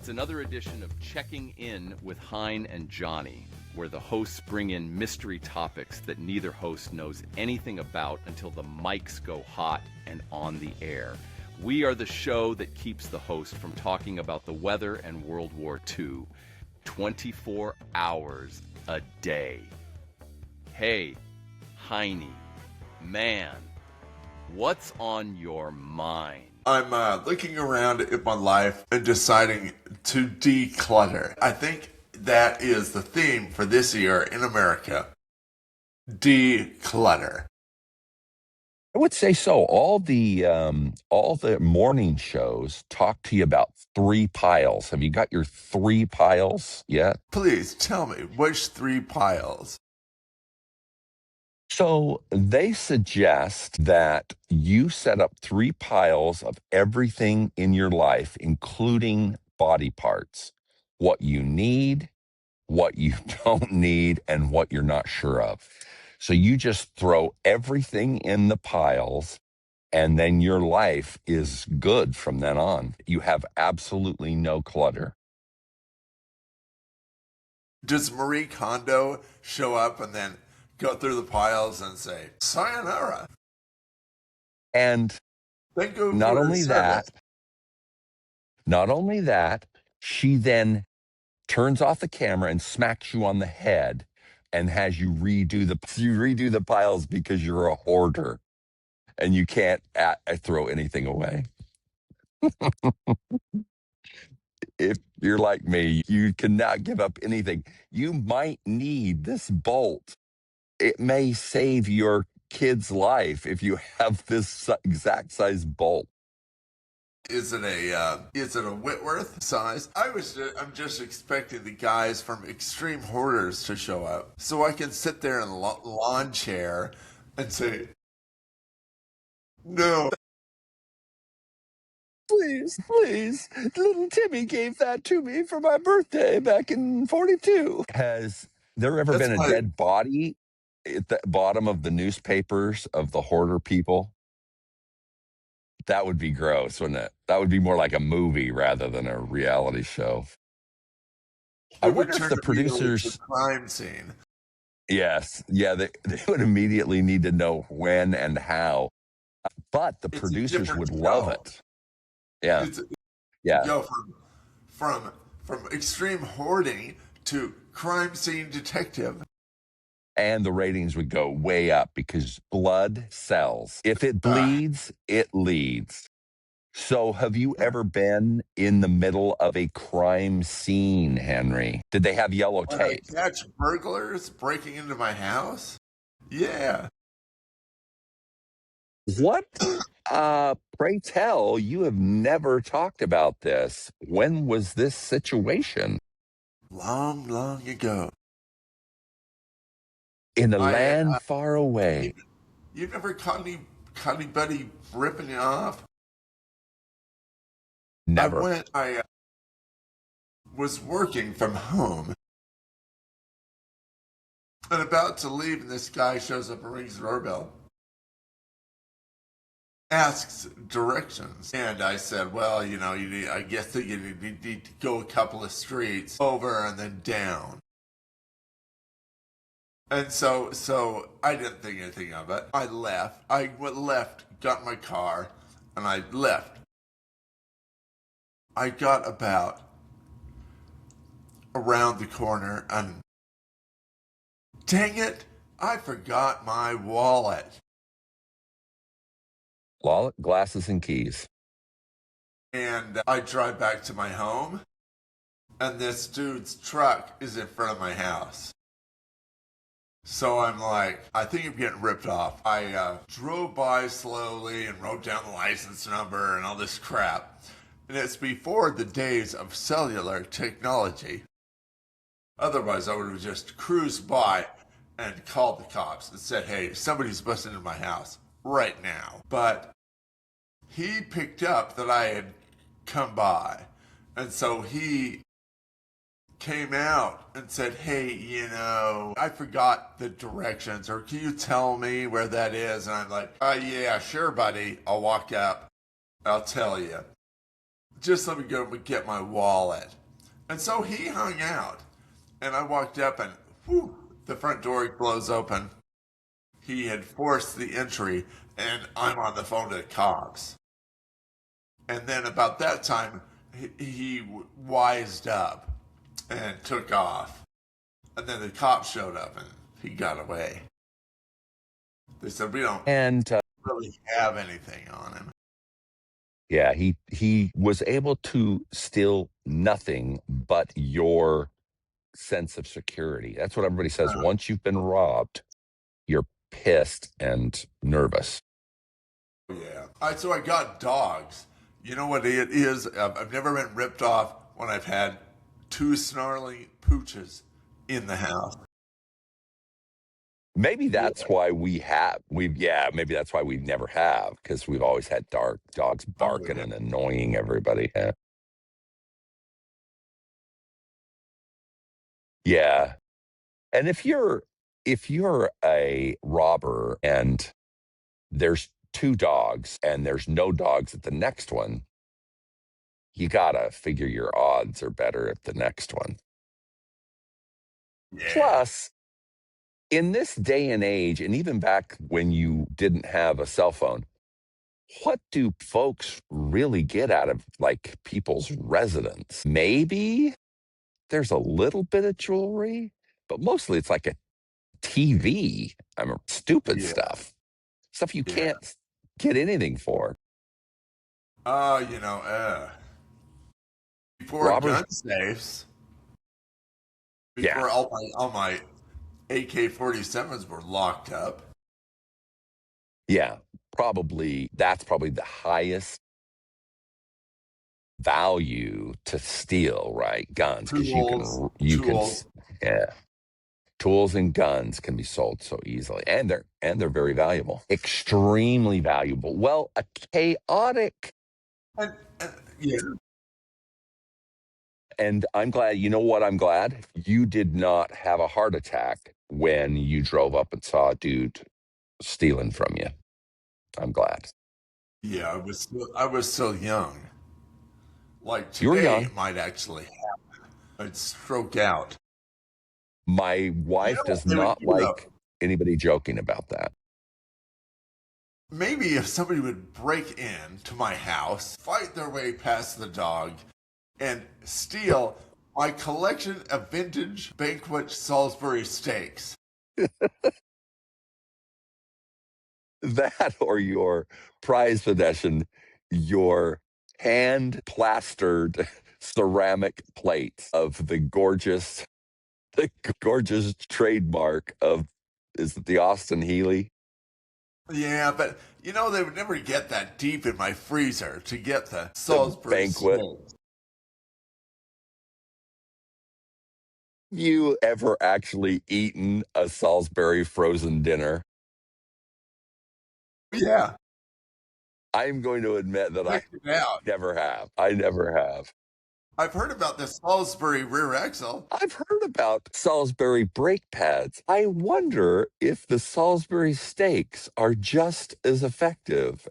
It's another edition of Checking In with Hein and Johnny, where the hosts bring in mystery topics that neither host knows anything about until the mics go hot and on the air. We are the show that keeps the host from talking about the weather and World War II 24 hours a day. Hey, Heine, man, what's on your mind? I'm looking around at my life and deciding to declutter. I think that is the theme for this year in America. Declutter. I would say so. All the morning shows talk to you about 3 piles. Have you got your 3 piles yet? Please tell me, which 3 piles? So they suggest that you set up 3 piles of everything in your life, including body parts, what you need, what you don't need, and what you're not sure of. So you just throw everything in the piles, and then your life is good from then on. You have absolutely no clutter. Does Marie Kondo show up and then go through the piles and say, sayonara? And Thank you not for your only service. not only that, she then turns off the camera and smacks you on the head and has you redo the piles because you're a hoarder and you can't throw anything away. If you're like me, you cannot give up anything. You might need this bolt. It may save your kid's life if you have this exact size bolt. Is it a Whitworth size? I'm just expecting the guys from Extreme Hoarders to show up so I can sit there in a lawn chair and say, no. Please, little Timmy gave that to me for my birthday back in 42. Has there ever That's been a dead body at the bottom of the newspapers of the hoarder people? That would be gross, wouldn't it? That would be more like a movie rather than a reality show. I It would wonder if turn the immediately to producers, a crime scene. yes, yeah, they would immediately need to know when and how. But the It's a producers different would show. love it. Yeah, yeah. Go from extreme hoarding to crime scene detective. And the ratings would go way up because blood sells. If it bleeds, it leads. So have you ever been in the middle of a crime scene, Henry? Did they have yellow When I tape? catch burglars breaking into my house? Yeah. What? Pray tell, you have never talked about this. When was this situation? Long, long ago. In a land far away. You never caught anybody ripping you off? Never. I was working from home and about to leave, and this guy shows up and rings the doorbell. Asks directions. And I said, well, I guess that you need to go a couple of streets over and then down. And so I didn't think anything of it. I left. I left, got in my car, and I left. I got about around the corner, and dang it, I forgot my wallet. Wallet, glasses, and keys. And I drive back to my home, and this dude's truck is in front of my house. So I'm like, I think I'm getting ripped off. I drove by slowly and wrote down the license number and all this crap. And it's before the days of cellular technology. Otherwise, I would have just cruised by and called the cops and said, hey, somebody's busting into my house right now. But he picked up that I had come by. And so he came out and said, hey, I forgot the directions, or can you tell me where that is? And I'm like, yeah, sure, buddy. I'll walk up. I'll tell you. just let me go get my wallet. And so he hung out. And I walked up and whew, the front door blows open. He had forced the entry and I'm on the phone to the cops. And then about that time, he wised up and took off. And then the cops showed up and he got away. They said, we don't really have anything on him. Yeah, he was able to steal nothing but your sense of security. That's what everybody says. Once you've been robbed, you're pissed and nervous. Yeah. So I got dogs. You know what it is? I've never been ripped off when I've had two snarling pooches in the house. Maybe that's why maybe that's why we never have, because we've always had dogs barking and annoying everybody. Yeah. And if you're a robber and there's two dogs and there's no dogs at the next one, you gotta figure your odds are better at the next one. Yeah. Plus, in this day and age, and even back when you didn't have a cell phone, what do folks really get out of like people's residence? Maybe there's a little bit of jewelry, but mostly it's like a TV. I mean, stupid stuff you can't get anything for. Before Robbers, gun safes, before all my AK-47s were locked up. Yeah, that's probably the highest value to steal, right? Guns, because tools and guns can be sold so easily, and they're very valuable, extremely valuable. Well, a chaotic, and I'm glad. You know what? I'm glad you did not have a heart attack when you drove up and saw a dude stealing from you. I'm glad. Yeah, I was so young. Like You were today, young. it might actually happen. I'd stroke out. My wife does not like anybody joking about that. Maybe if somebody would break in to my house, fight their way past the dog, and steal my collection of vintage banquet Salisbury steaks. That or your prized possession, your hand plastered ceramic plate of the gorgeous trademark of, is it the Austin Healy? Yeah, but they would never get that deep in my freezer to get the Salisbury banquet. steak. You ever actually eaten a Salisbury frozen dinner? Yeah. I'm going to admit that I never have. I've heard about the Salisbury rear axle. I've heard about Salisbury brake pads. I wonder if the Salisbury steaks are just as effective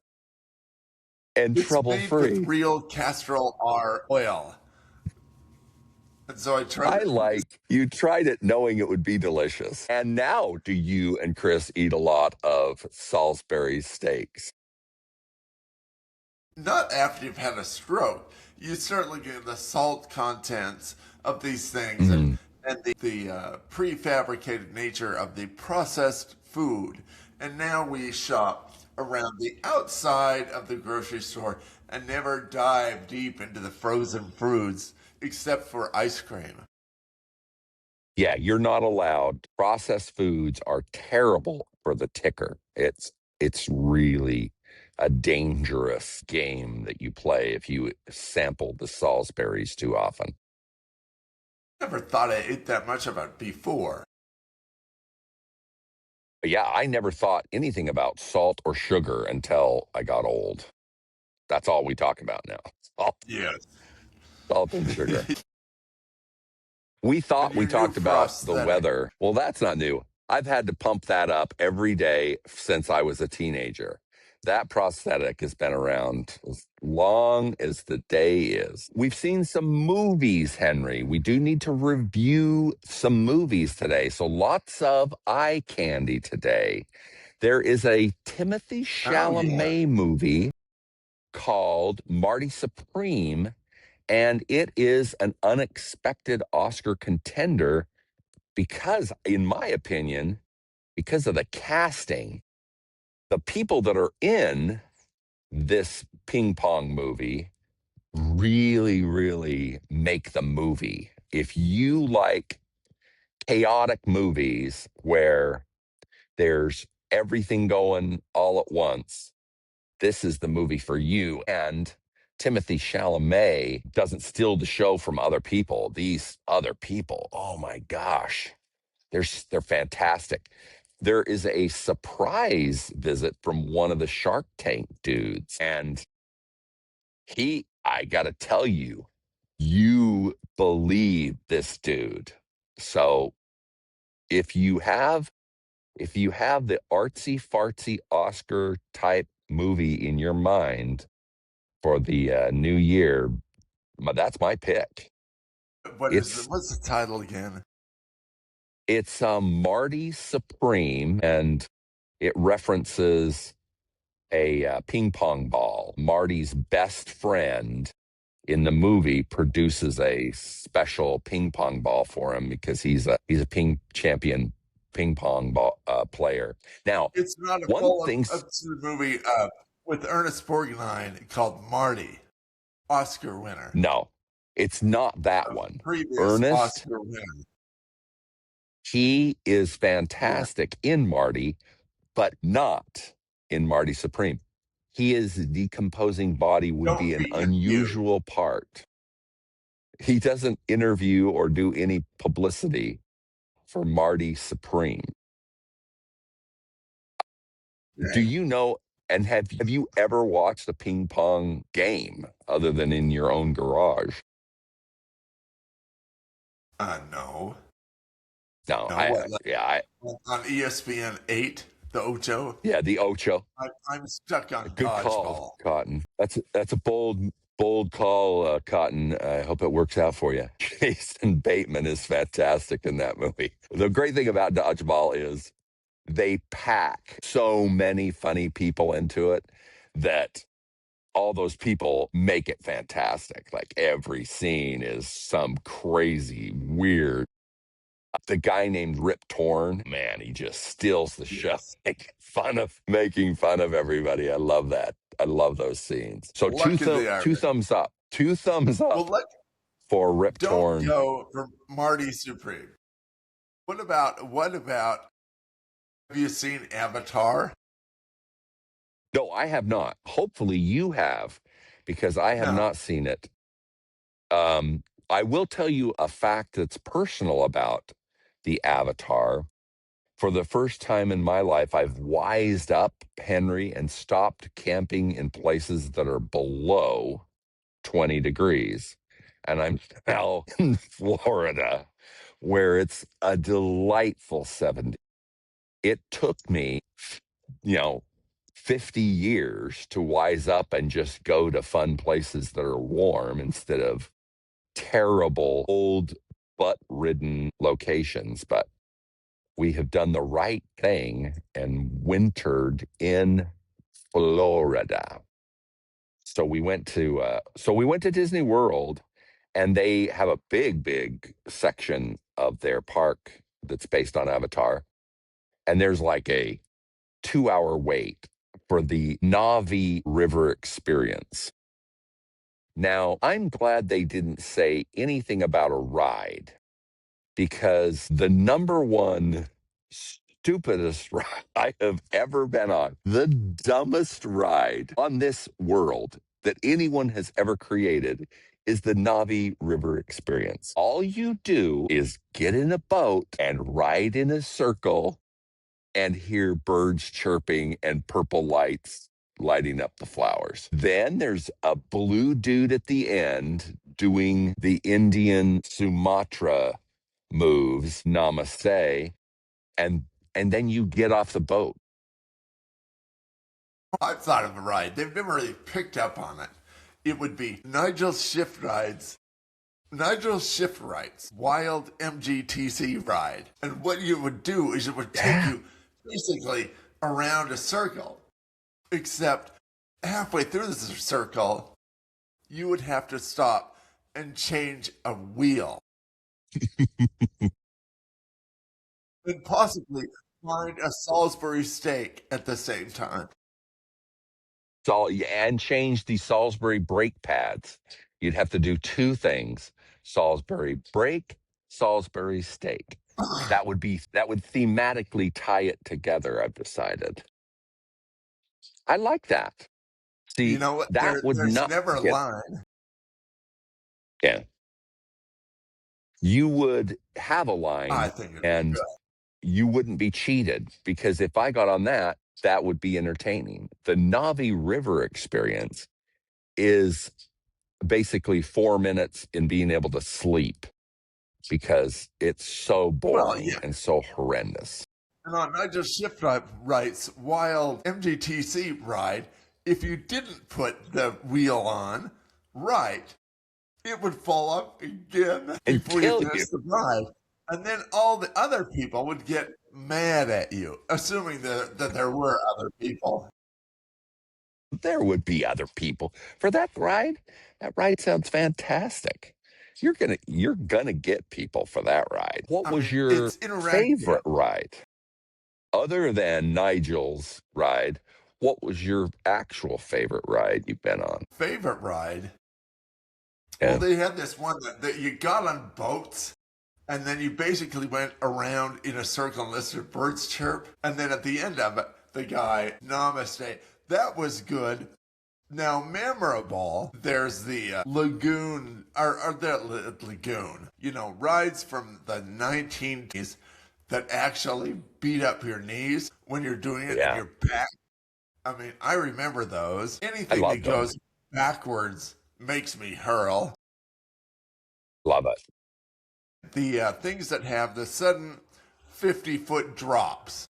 and trouble-free. It's made with real castor oil. And so I tried you tried it knowing it would be delicious. And now, do you and Chris eat a lot of Salisbury steaks? Not after you've had a stroke. You start looking at the salt contents of these things and the prefabricated nature of the processed food. And now we shop around the outside of the grocery store and never dive deep into the frozen foods except for ice cream. Yeah, you're not allowed. Processed foods are terrible for the ticker. It's really a dangerous game that you play if you sample the Salisburys too often. Never thought I ate that much of it before. Yeah, I never thought anything about salt or sugar until I got old. That's all we talk about now. Salt and sugar. We thought we talked about the weather. Well, that's not new. I've had to pump that up every day since I was a teenager. That prosthetic has been around as long as the day is. We've seen some movies, Henry. We do need to review some movies today. So lots of eye candy today. There is a Timothy Oh, yeah. Chalamet movie called Marty Supreme, and it is an unexpected Oscar contender because, in my opinion, because of the casting. The people that are in this ping pong movie really, really make the movie. If you like chaotic movies where there's everything going all at once, this is the movie for you. And Timothy Chalamet doesn't steal the show from other people. These other people, oh my gosh, they're fantastic. There is a surprise visit from one of the Shark Tank dudes, and I got to tell you, you believe this dude. So if you have the artsy fartsy Oscar type movie in your mind for the new year, that's my pick. What's the title again? It's Marty Supreme, and it references a ping pong ball. Marty's best friend in the movie produces a special ping pong ball for him because he's a champion ping pong ball player. Now, It's not a one full thing, up to the movie with Ernest Borgnine called Marty, Oscar winner, no, it's not that one. previous Ernest, Oscar winner. he is Yeah. fantastic in Marty, but not in Marty Supreme. His decomposing body would Don't be an be confused. unusual part. He doesn't interview or do any publicity for Marty Supreme. Do Okay. you know, and have you ever watched a ping pong game other than in your own garage? No. No, No, what, like yeah, on ESPN 8, the Ocho? yeah, the Ocho. I'm stuck on Good call, dodgeball. Cotton. That's a bold call, Cotton. I hope it works out for you. Jason Bateman is fantastic in that movie. The great thing about dodgeball is they pack so many funny people into it that all those people make it fantastic. Like every scene is some crazy, weird. The guy named Rip Torn, man, he just steals the show. Yes. Making fun of everybody. I love that. I love those scenes. So Lucky the two Irish. thumbs up. Two thumbs Well, up for Rip don't Torn. go for Marty Supreme. What about have you seen Avatar? No, I have not. Hopefully you have, because I have No. not seen it. I will tell you a fact that's personal about the Avatar. For the first time in my life, I've wised up, Henry, and stopped camping in places that are below 20 degrees. And I'm now in Florida, where it's a delightful 70. It took me, you know, 50 years to wise up and just go to fun places that are warm instead of terrible, old, butt ridden locations. But we have done the right thing and wintered in Florida. So we went to Disney World, and they have a big section of their park that's based on Avatar, and there's like a 2-hour wait for the Navi River experience. Now, I'm glad they didn't say anything about a ride, because the number one stupidest ride I have ever been on, the dumbest ride on this world that anyone has ever created, is the Navi River experience. All you do is get in a boat and ride in a circle and hear birds chirping and purple lights lighting up the flowers. Then there's a blue dude at the end doing the Indian Sumatra moves, namaste, and then you get off the boat. I thought of a ride. They've never really picked up on it. It would be Nigel's Shift Rides Wild MGTC ride. And what you would do is it would take Yeah. you basically around a circle, except halfway through this circle, you would have to stop and change a wheel and possibly find a Salisbury steak at the same time. So, and change the Salisbury brake pads. You'd have to do two things: Salisbury brake, Salisbury steak. That would thematically tie it together, I've decided. I like that. You See, know what? that would There's not never a get, line. yeah. You would have a I line think it'd be and good. you wouldn't be cheated, because if I got on that, that would be entertaining. The Navi River experience is basically 4 minutes in being able to sleep because it's so Well, boring yeah. and so horrendous. And on Nigel Shift Right's Wild MGTC ride, if you didn't put the wheel on right, it would fall off again And before you kill you. finished the ride. And then all the other people would get mad at you, assuming that there were other people. There would be other people for that ride. That ride sounds fantastic. You're gonna get people for that ride. What I was mean, your it's interactive. favorite ride? Other than Nigel's ride, what was your actual favorite ride you've been on? Favorite ride? Well, Yeah. they had this one that you got on boats, and then you basically went around in a circle and listened to birds chirp. And then at the end of it, the guy, namaste. That was good. Now, memorable, there's the lagoon, or the lagoon, rides from the 19s that actually beat up your knees when you're doing it and Yeah. your back. I mean, I remember those. I Anything that love them. goes backwards makes me hurl. Love it. The things that have the sudden 50-foot drops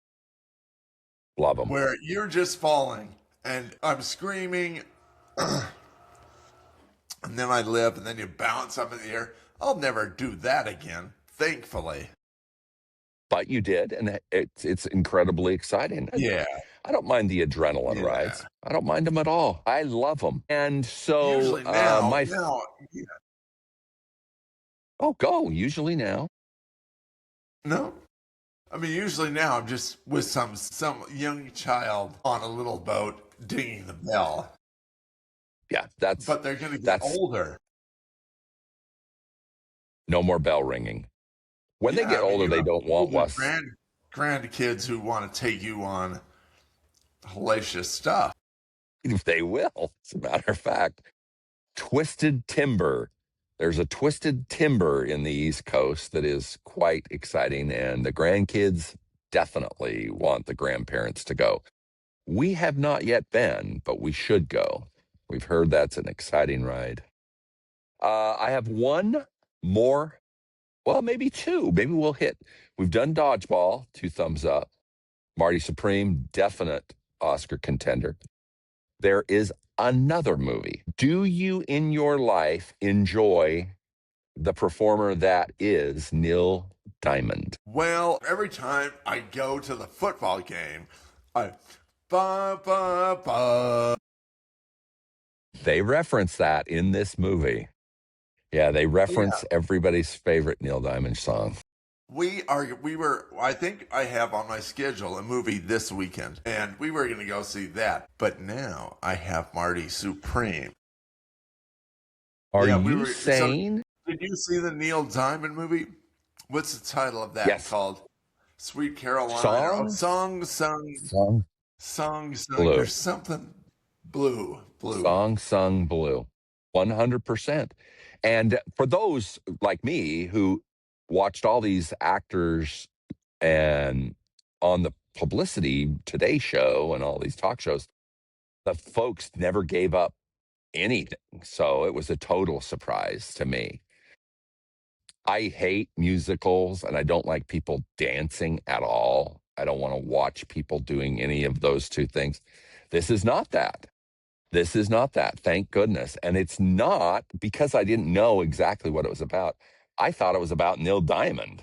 Love them. where you're just falling and I'm screaming and then I live and then you bounce up in the air. I'll never do that again, thankfully. But you did, and it's incredibly exciting. Yeah, I don't mind the adrenaline yeah. rides. I don't mind them at all. I love them. And so Usually now, yeah, go. Usually now. no. I mean, usually now I'm just with some young child on a little boat dinging the bell. Yeah, But they're going to get older. No more bell ringing. When they Yeah, get I mean, older, you they have don't want older us. grandkids who want to take you on hellacious stuff. They will. As a matter of fact, Twisted Timber. There's a Twisted Timber in the East Coast that is quite exciting, and the grandkids definitely want the grandparents to go. We have not yet been, but we should go. We've heard that's an exciting ride. I have one more, well, maybe two. Maybe we'll hit. We've done Dodgeball, 2 thumbs up. Marty Supreme, definite Oscar contender. There is another movie. Do you in your life enjoy the performer that is Neil Diamond? Well, every time I go to the football game, I ba ba ba. They reference that in this movie. Yeah, they reference everybody's favorite Neil Diamond song. I think I have on my schedule a movie this weekend, and we were going to go see that. But now I have Marty Supreme. Are you sane? Did you see the Neil Diamond movie? What's the title of that called? Sweet Caroline. Song Song Blue. There's something blue. Sung Blue. 100%. And for those like me who watched all these actors and on the Publicity Today show and all these talk shows, the folks never gave up anything. So it was a total surprise to me. I hate musicals and I don't like people dancing at all. I don't want to watch people doing any of those two things. This is not that. This is not that. Thank goodness. And it's not because I didn't know exactly what it was about. I thought it was about Neil Diamond.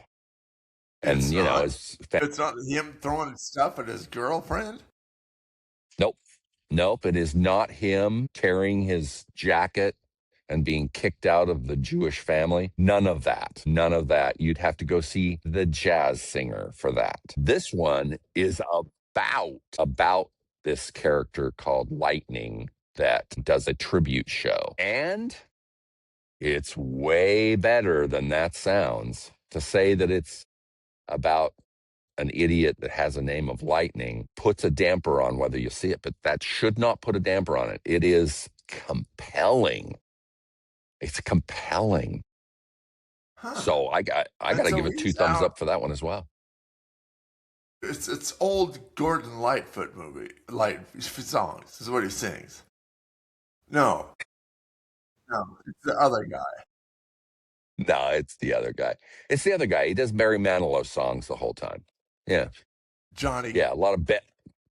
It's And, you know, not. it's It's not him throwing stuff at his girlfriend. nope. Nope. It is not him tearing his jacket and being kicked out of the Jewish family. None of that. None of that. You'd have to go see the jazz singer for that. This one is about this character called Lightning that does a tribute show. And it's way better than that sounds. To say that it's about an idiot that has a name of Lightning puts a damper on whether you see it, but that should not put a damper on it. It is compelling. It's compelling. Huh. So I got And to so give it 2 he's thumbs out. up for that one as well. It's old Gordon Lightfoot movie, light songs is what he sings. No, it's the other guy. No, it's the other guy. It's the other guy. He does Barry Manilow songs the whole time. Yeah. Johnny. Yeah. A lot of Bette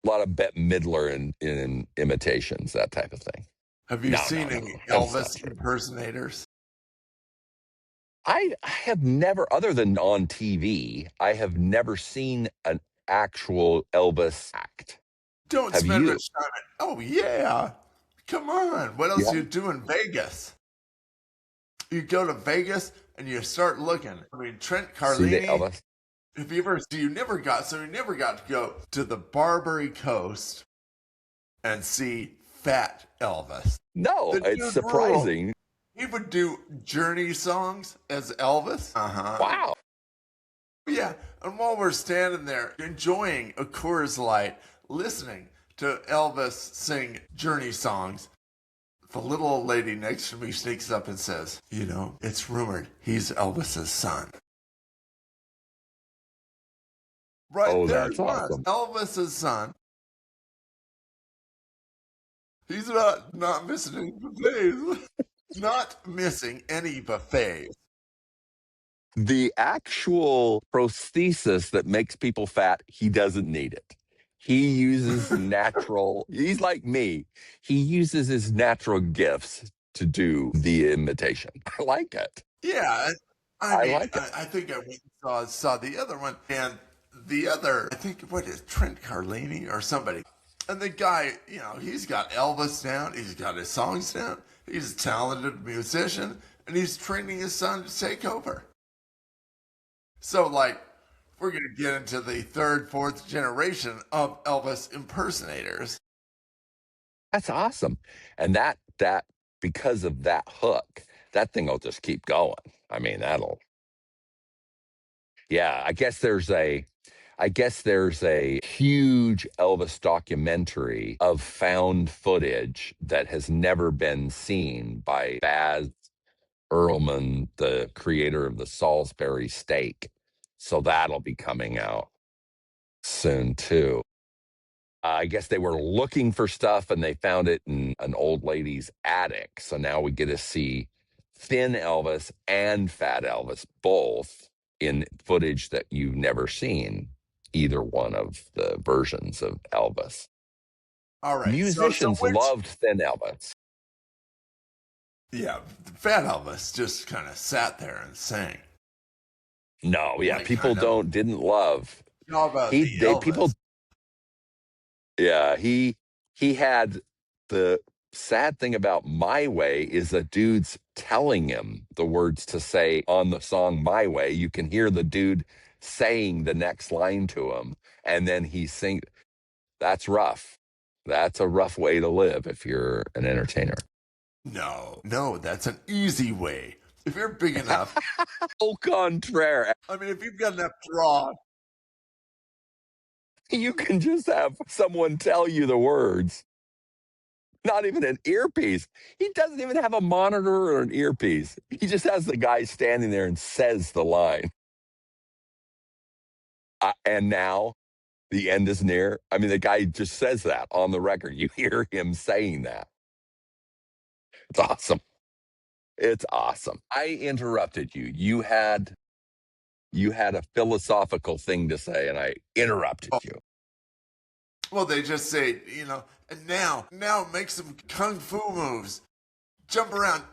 Midler in imitations, that type of thing. Have you No, seen no, any no. That's not Elvis true. impersonators? I have never, other than on TV, I have never seen an actual Elvis act. Don't Have spend you? much time at. Oh yeah, come on. What else Yeah. do you do in Vegas? You go to Vegas and you start looking. I mean, Trent See the Carlini. Elvis? If you ever, you never got to go to the Barbary Coast and see Fat Elvis. No, The it's dude ruled. surprising. He would do Journey songs as Elvis. Wow. Yeah, and while we're standing there enjoying a Coors Light, listening to Elvis sing Journey songs, the little old lady next to me sneaks up and says, "You know, it's rumored he's Elvis's son." Right Oh, there that's it was, awesome. Elvis's son. He's not missing any buffets. Not missing any buffets. The actual prosthesis that makes people fat, he doesn't need it. He uses he's like me. He uses his natural gifts to do the imitation. I like it. Yeah, I I mean, like it. I think I went and saw the other one, and the other, I think, what is Trent Carlini or somebody, and the guy, you know, he's got Elvis down, he's got his songs down, he's a talented musician, and he's training his son to take over. So, like, we're gonna get into the third, fourth generation of Elvis impersonators. That's awesome. And that because of that hook, that thing will just keep going. I mean, yeah, I guess there's a huge Elvis documentary of found footage that has never been seen by Baz Ehrman, the creator of the Salisbury steak. So that'll be coming out soon too. I guess they were looking for stuff and they found it in an old lady's attic. So now we get to see thin Elvis and fat Elvis both in footage that you've never seen either one of the versions of Elvis. All right, so Musicians which? loved thin Elvis. Yeah, Fat Elvis just kind of sat there and sang. No, yeah, Like, people kind of. didn't love. How about He the they people Elvis? Yeah, he had the sad thing about My Way is the dude's telling him the words to say on the song My Way. You can hear the dude saying the next line to him, and then he sing. That's rough. That's a rough way to live if you're an entertainer. No, that's an easy way. If you're big enough, Au contraire, I mean, if you've got enough draw, you can just have someone tell you the words. Not even an earpiece. He doesn't even have a monitor or an earpiece. He just has the guy standing there and says the line. And now the end is near. I mean, the guy just says that on the record. You hear him saying that. It's awesome. It's awesome. I interrupted you. You had a philosophical thing to say, and I interrupted you. well, they just say, you know, And now make some kung fu moves. Jump around.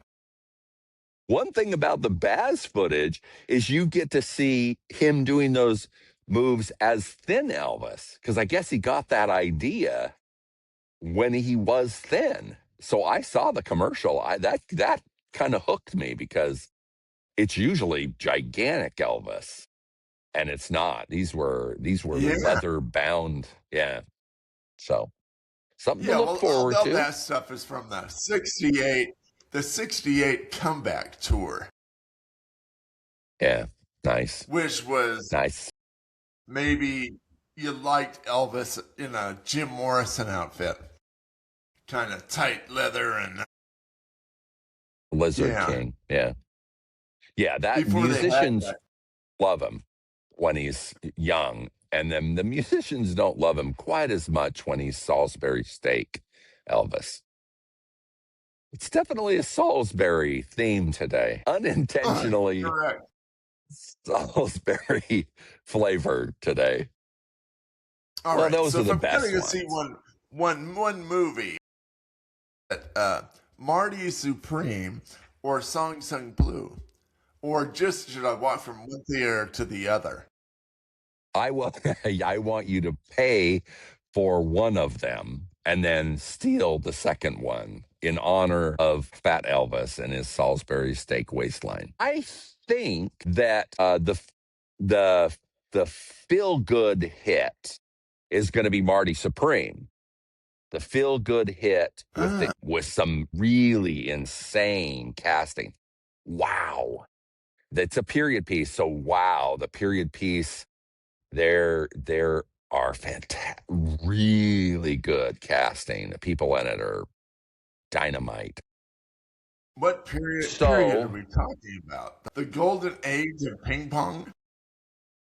One thing about the Baz footage is you get to see him doing those moves as thin Elvis, because I guess he got that idea when he was thin. So I saw the commercial. That kind of hooked me because it's usually gigantic Elvis, and it's not. These were Yeah. leather bound. Yeah. So something to Yeah, look well, forward all to. that stuff is from the 68 comeback tour, Yeah. Nice. which was Nice. maybe you liked Elvis in a Jim Morrison outfit. Kind of tight leather and Lizard yeah. King. Yeah. Yeah. That Before they had musicians that. love him when he's young. And then the musicians don't love him quite as much when he's Salisbury steak Elvis. It's definitely a Salisbury theme today. Unintentionally Correct. Salisbury flavored today. All Well, right. those So are if the I'm gonna best go see ones. one movie, Marty Supreme or Song Sung Blue, or just should I walk from one theater to the other? I will I want you to pay for one of them and then steal the second one in honor of Fat Elvis and his Salisbury steak waistline. I think that the the feel good hit is going to be Marty Supreme. The feel good hit Ah, with some really insane casting. Wow. That's a period piece. So wow, the period piece there are fantastic, really good casting. The people in it are dynamite. what period are So we talking about? The golden age of ping pong?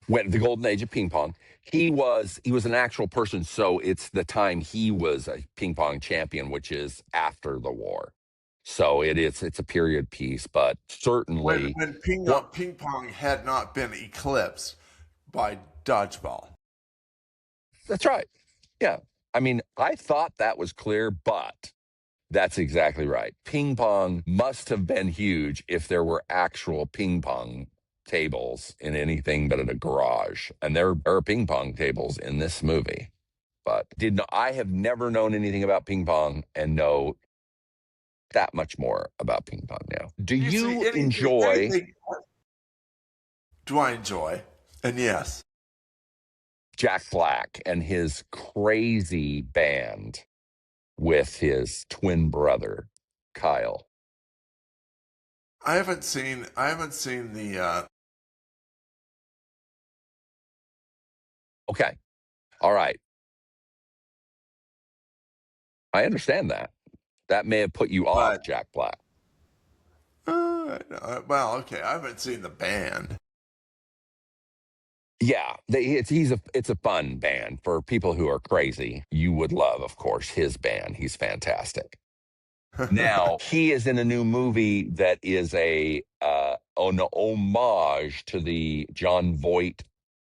when the golden age of ping pong, he was an actual person. So it's the time he was a ping pong champion, which is after the war. So it's a period piece, but When certainly when what ping pong had not been eclipsed by dodgeball. that's right. Yeah. I mean, I thought that was clear, but that's exactly right. Ping pong must have been huge if there were actual ping pong tables in anything but in a garage. And there are ping pong tables in this movie. But I have never known anything about ping pong and know that much more about ping pong now. Do You see you enjoy anything do I enjoy? And yes, Jack Black and his crazy band with his twin brother, Kyle? I haven't seen the Okay. All right. I understand that. That may have put you off but Jack Black. well, okay, I haven't seen the band. Yeah, it's a fun band for people who are crazy. You would love, of course, his band. He's fantastic. Now he is in a new movie that is an homage to the John Voight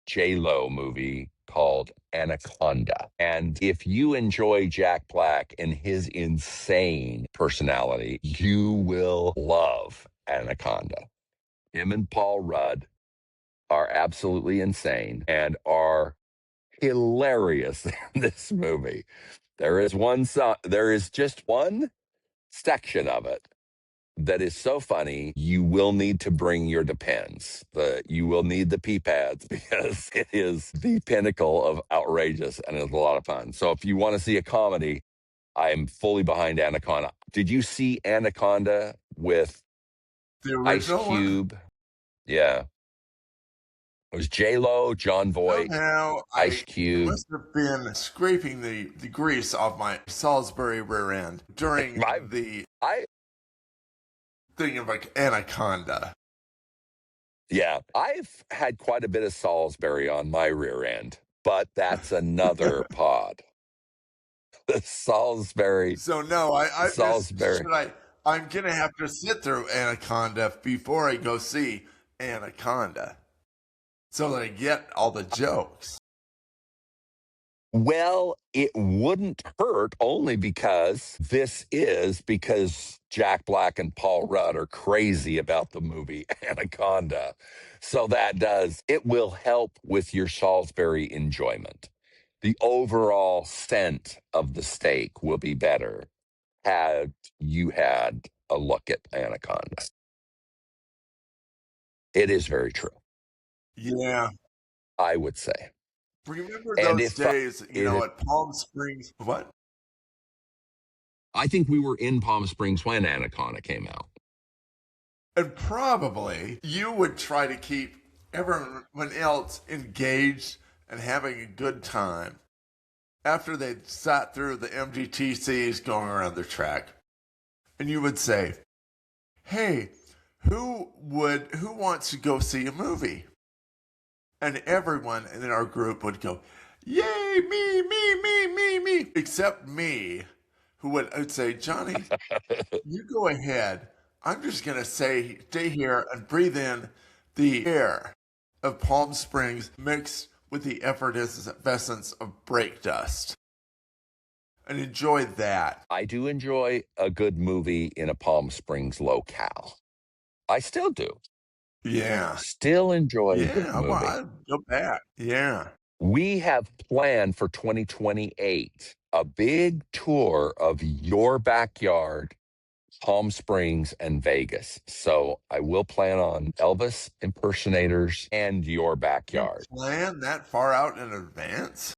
J Lo movie called Anaconda. And if you enjoy Jack Black and his insane personality, you will love Anaconda. Him and Paul Rudd are absolutely insane and are hilarious in this movie. There is just one section of it that is so funny. You will need to bring your Depends. You will need the pee pads because it is the pinnacle of outrageous and it's a lot of fun. So if you want to see a comedy, I'm fully behind Anaconda. Did you see Anaconda with The Ice original one? Cube? Yeah. It was J Lo, John Voight, Somehow Ice I Cube. must have been scraping the grease off my Salisbury rear end during I, the I, thing of like Anaconda. yeah, I've had quite a bit of Salisbury on my rear end, but that's another pod. The Salisbury, So no, I just Salisbury. I'm gonna have to sit through Anaconda before I go see Anaconda, so that I get all the jokes. Well, it wouldn't hurt only because Jack Black and Paul Rudd are crazy about the movie Anaconda. So it will help with your Salisbury enjoyment. The overall scent of the steak will be better had you had a look at Anaconda. It is very true, Yeah. I would say. Remember And those if days, it, at Palm Springs? What? I think we were in Palm Springs when Anaconda came out. And probably you would try to keep everyone else engaged and having a good time after they'd sat through the MGTCs going around the track. And you would say, hey, who wants to go see a movie? And everyone in our group would go, yay, me, except me, who would say, Johnny, you go ahead. I'm just going to stay here and breathe in the air of Palm Springs mixed with the effervescence of brake dust and enjoy that. I do enjoy a good movie in a Palm Springs locale. I still do. Yeah. Still enjoy a good Yeah. Well, movie. I'd go back. Yeah. We have planned for 2028 a big tour of your backyard, Palm Springs, and Vegas. So I will plan on Elvis impersonators and your You backyard. plan that far out in advance?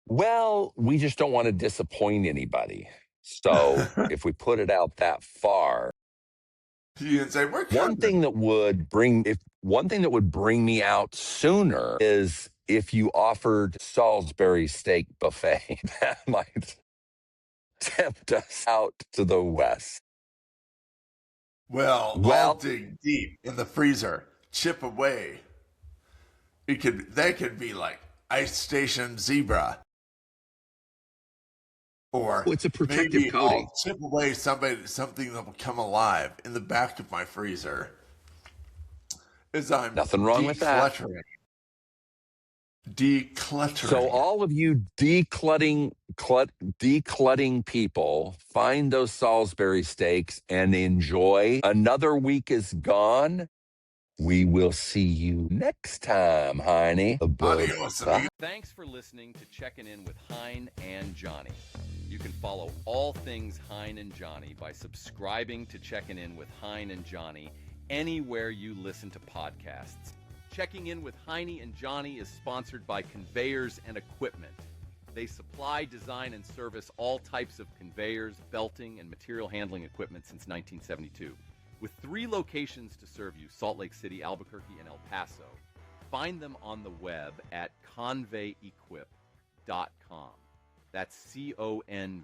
Well, we just don't want to disappoint anybody. So if we put it out that far, You can say, we're one coming. thing that would bring me out sooner is if you offered Salisbury steak buffet. That might tempt us out to the west. Well, I'll Well, dig deep in the freezer, chip away. That could be like Ice Station Zebra. Or it's a protective maybe coating. I'll chip away something that will come alive in the back of my freezer as I'm Nothing wrong with that. Decluttering. So all of you decluttering people, find those Salisbury steaks and enjoy. Another week is gone. We will see you next time, Heine. Adios, amigo. Thanks for listening to Checking In with Hein and Johnny. You can follow all things Hein and Johnny by subscribing to Checking In with Hein and Johnny anywhere you listen to podcasts. Checking In with Heine and Johnny is sponsored by Conveyors and Equipment. They supply, design, and service all types of conveyors, belting, and material handling equipment since 1972. With 3 locations to serve you, Salt Lake City, Albuquerque, and El Paso, find them on the web at conveyequip.com. That's ConveyeEquip.com.